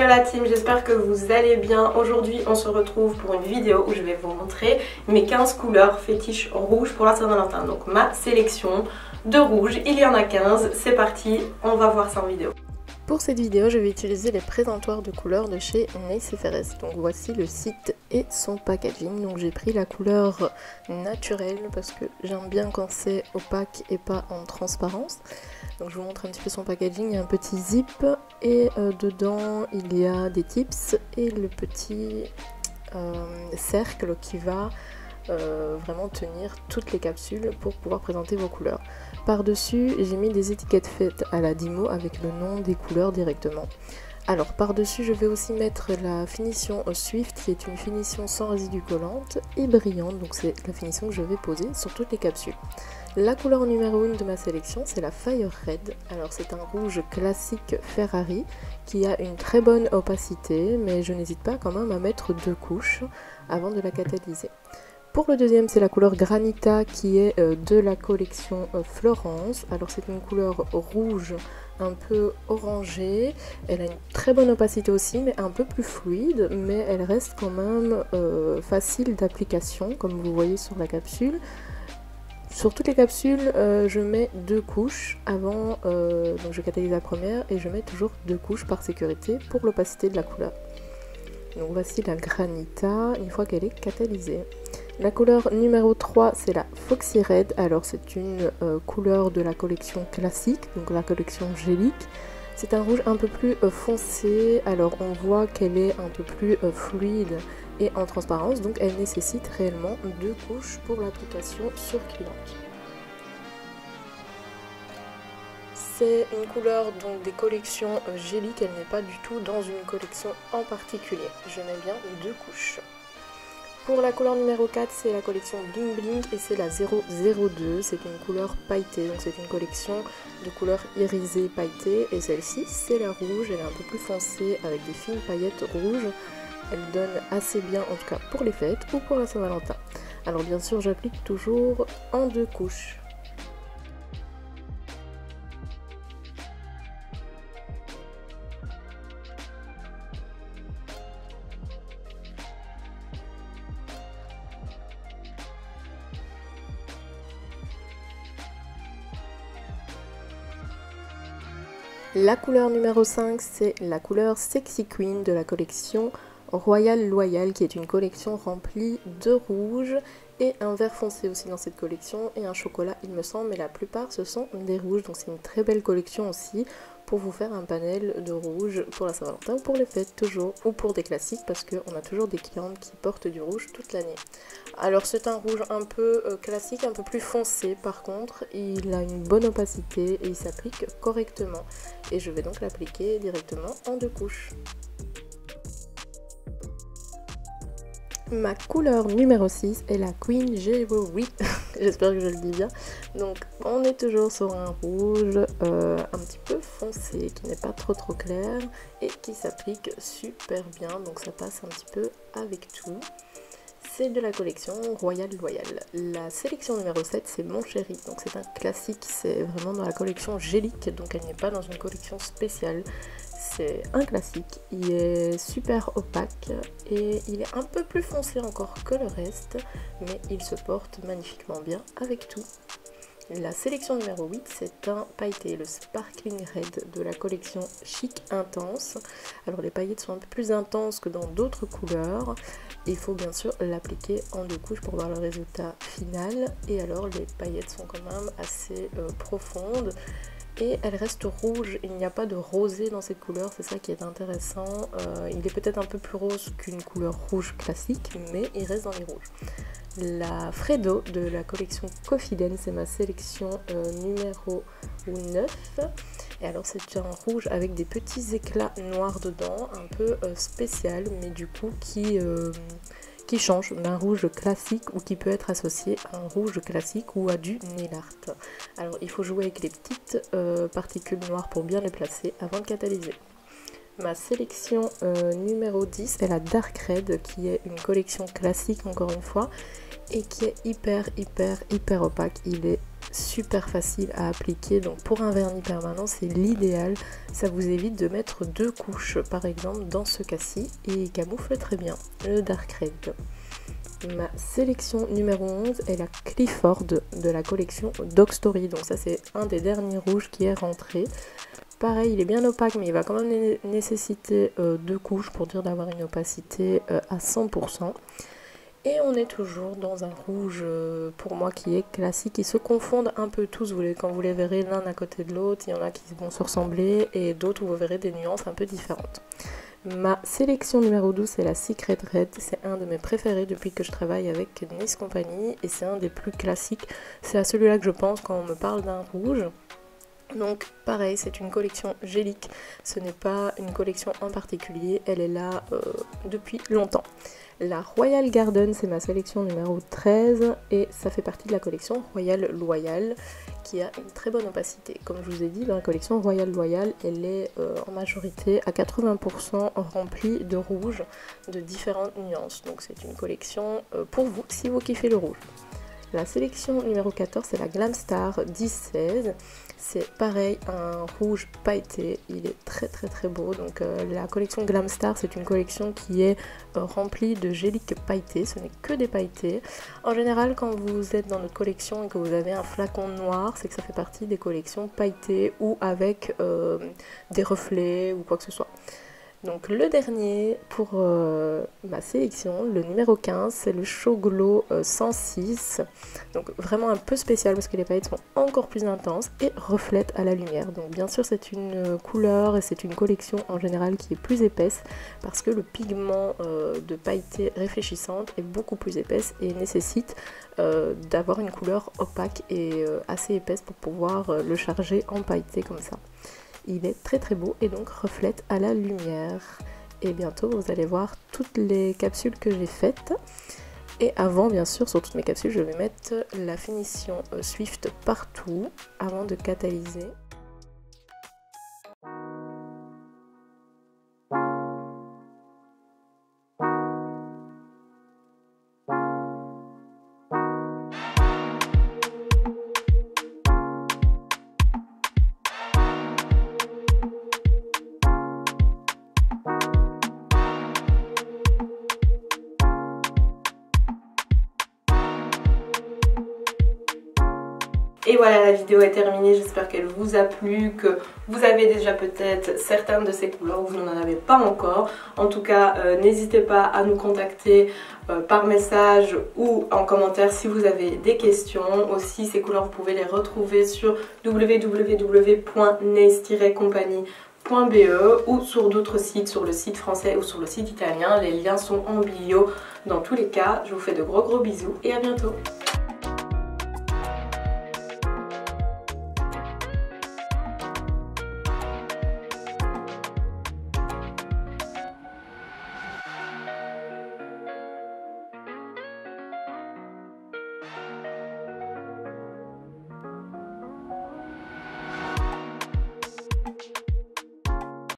Hello la team, j'espère que vous allez bien. Aujourd'hui on se retrouve pour une vidéo où je vais vous montrer mes 15 couleurs fétiches rouges pour la Saint-Valentin. Donc ma sélection de rouge, il y en a 15, c'est parti, on va voir ça en vidéo. Pour cette vidéo, je vais utiliser les présentoirs de couleurs de chez NaCFRS. Donc voici le site et son packaging. Donc j'ai pris la couleur naturelle parce que j'aime bien quand c'est opaque et pas en transparence. Donc je vous montre un petit peu son packaging. Il y a un petit zip et dedans il y a des tips et le petit cercle qui va vraiment tenir toutes les capsules pour pouvoir présenter vos couleurs. Par-dessus, j'ai mis des étiquettes faites à la Dymo avec le nom des couleurs directement. Alors par-dessus, je vais aussi mettre la finition Swift qui est une finition sans résidus collante et brillante. Donc c'est la finition que je vais poser sur toutes les capsules. La couleur numéro 1 de ma sélection, c'est la Fire Red. Alors c'est un rouge classique Ferrari qui a une très bonne opacité, mais je n'hésite pas quand même à mettre 2 couches avant de la catalyser. Pour le deuxième, c'est la couleur Granita qui est de la collection Florence. Alors c'est une couleur rouge un peu orangée. Elle a une très bonne opacité aussi, mais un peu plus fluide. Mais elle reste quand même facile d'application, comme vous voyez sur la capsule. Sur toutes les capsules, je mets 2 couches avant, donc je catalyse la première et je mets toujours 2 couches par sécurité pour l'opacité de la couleur. Donc voici la Granita une fois qu'elle est catalysée. La couleur numéro 3, c'est la Foxy Red. Alors c'est une couleur de la collection classique, donc la collection gélique. C'est un rouge un peu plus foncé, alors on voit qu'elle est un peu plus fluide et en transparence, donc elle nécessite réellement 2 couches pour l'application sur cliente. C'est une couleur donc des collections géliques, elle n'est pas du tout dans une collection en particulier. Je mets bien 2 couches. Pour la couleur numéro 4, c'est la collection Bling Bling et c'est la 002. C'est une couleur pailletée, donc c'est une collection de couleurs irisées pailletées. Et celle-ci, c'est la rouge, elle est un peu plus foncée avec des fines paillettes rouges. Elle donne assez bien, en tout cas pour les fêtes ou pour la Saint-Valentin. Alors bien sûr, j'applique toujours en 2 couches. La couleur numéro 5, c'est la couleur Sexy Queen de la collection Royal Loyal, qui est une collection remplie de rouge et un vert foncé aussi dans cette collection et un chocolat il me semble, mais la plupart ce sont des rouges, donc c'est une très belle collection aussi pour vous faire un panel de rouge pour la Saint-Valentin ou pour les fêtes toujours, ou pour des classiques parce qu'on a toujours des clientes qui portent du rouge toute l'année. Alors c'est un rouge un peu classique, un peu plus foncé par contre, il a une bonne opacité et il s'applique correctement. Et je vais donc l'appliquer directement en 2 couches. Ma couleur numéro 6 est la Queen Jewelry, j'espère que je le dis bien. Donc on est toujours sur un rouge un petit peu foncé, qui n'est pas trop clair et qui s'applique super bien, donc ça passe un petit peu avec tout. C'est de la collection Royal Loyal. La sélection numéro 7, c'est Mon Chéri, donc c'est un classique, c'est vraiment dans la collection gélique, donc elle n'est pas dans une collection spéciale. C'est un classique, il est super opaque et il est un peu plus foncé encore que le reste, mais il se porte magnifiquement bien avec tout. La sélection numéro 8, c'est un pailleté, le Sparkling Red de la collection Chic Intense. Alors les paillettes sont un peu plus intenses que dans d'autres couleurs. Il faut bien sûr l'appliquer en 2 couches pour voir le résultat final. Et alors les paillettes sont quand même assez profondes. Et elle reste rouge, il n'y a pas de rosé dans cette couleur, c'est ça qui est intéressant. Il est peut-être un peu plus rose qu'une couleur rouge classique, mais il reste dans les rouges. La Fredo de la collection Confidence, c'est ma sélection numéro 9. Et alors c'est un rouge avec des petits éclats noirs dedans, un peu spécial, mais du coup qui change d'un rouge classique ou qui peut être associé à un rouge classique ou à du nail art. Alors il faut jouer avec les petites particules noires pour bien les placer avant de catalyser. Ma sélection numéro 10 est la Dark Red qui est une collection classique encore une fois et qui est hyper opaque. Il est super facile à appliquer, donc pour un vernis permanent c'est l'idéal. Ça vous évite de mettre 2 couches par exemple dans ce cas-ci et il camoufle très bien le Dark Red. Ma sélection numéro 11 est la Clifford de la collection Dog Story. Donc ça c'est un des derniers rouges qui est rentré. Pareil, il est bien opaque mais il va quand même nécessiter 2 couches pour dire d'avoir une opacité à 100%. Et on est toujours dans un rouge pour moi qui est classique. Ils se confondent un peu tous, quand vous les verrez l'un à côté de l'autre. Il y en a qui vont se ressembler et d'autres où vous verrez des nuances un peu différentes. Ma sélection numéro 12 c'est la Secret Red, c'est un de mes préférés depuis que je travaille avec Nice Company et c'est un des plus classiques, c'est à celui-là que je pense quand on me parle d'un rouge. Donc pareil, c'est une collection gélique, ce n'est pas une collection en particulier, elle est là depuis longtemps. La Royal Garden, c'est ma sélection numéro 13 et ça fait partie de la collection Royal Loyal qui a une très bonne opacité. Comme je vous ai dit, la collection Royal Loyal, elle est en majorité à 80% remplie de rouge de différentes nuances. Donc c'est une collection pour vous si vous kiffez le rouge. La sélection numéro 14 c'est la Glam Star 10-16, c'est pareil un rouge pailleté, il est très beau. Donc la collection Glam Star c'est une collection qui est remplie de géliques pailletés, ce n'est que des pailletés. En général quand vous êtes dans notre collection et que vous avez un flacon noir, c'est que ça fait partie des collections pailletées ou avec des reflets ou quoi que ce soit. Donc le dernier pour ma sélection, le numéro 15, c'est le Show Glow 106. Donc vraiment un peu spécial parce que les paillettes sont encore plus intenses et reflètent à la lumière. Donc bien sûr c'est une couleur et c'est une collection en général qui est plus épaisse parce que le pigment de pailleté réfléchissante est beaucoup plus épaisse et nécessite d'avoir une couleur opaque et assez épaisse pour pouvoir le charger en pailleté comme ça. Il est très beau et donc reflète à la lumière. Et bientôt vous allez voir toutes les capsules que j'ai faites. Et avant bien sûr sur toutes mes capsules je vais mettre la finition Swift partout avant de catalyser. Et voilà, la vidéo est terminée, j'espère qu'elle vous a plu, que vous avez déjà peut-être certaines de ces couleurs ou vous n'en avez pas encore. En tout cas, n'hésitez pas à nous contacter par message ou en commentaire si vous avez des questions. Aussi, ces couleurs, vous pouvez les retrouver sur www.nace-compagnie.be ou sur d'autres sites, sur le site français ou sur le site italien. Les liens sont en bio dans tous les cas. Je vous fais de gros bisous et à bientôt.